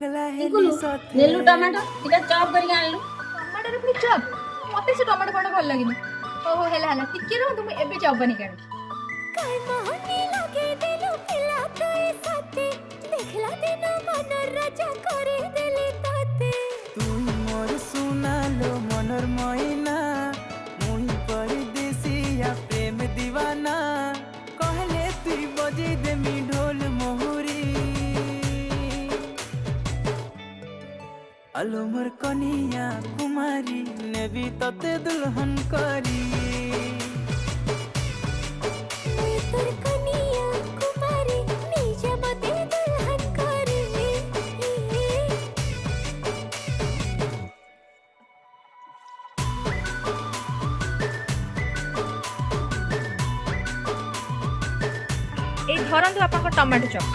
इकुलु नेलु tomato इटा chop करके आनलु। टमाटर पुनी चॉप मते से टमाटो फटो भल लागिनी। ओहो हेला हेला टिके रो तुम एबे चॉप बनी काढ। काय मोहनी लगे देलु पिला तोय साथे देखला दिन मन राजा करे देले ताते তুই মোর সোনালো মনর ময়না মুই পরদেশিয়া প্রেম দিওয়ানা कहले তুই বজে দেমি ঢোল মোহরি আলো মোর কনিয়া কুমারী নেবি ততে দুলহন করি मुई तोर कनिया कुमारी निज मते दुल्हन करे এই ধরন্তু আপনার টমেটো চপ।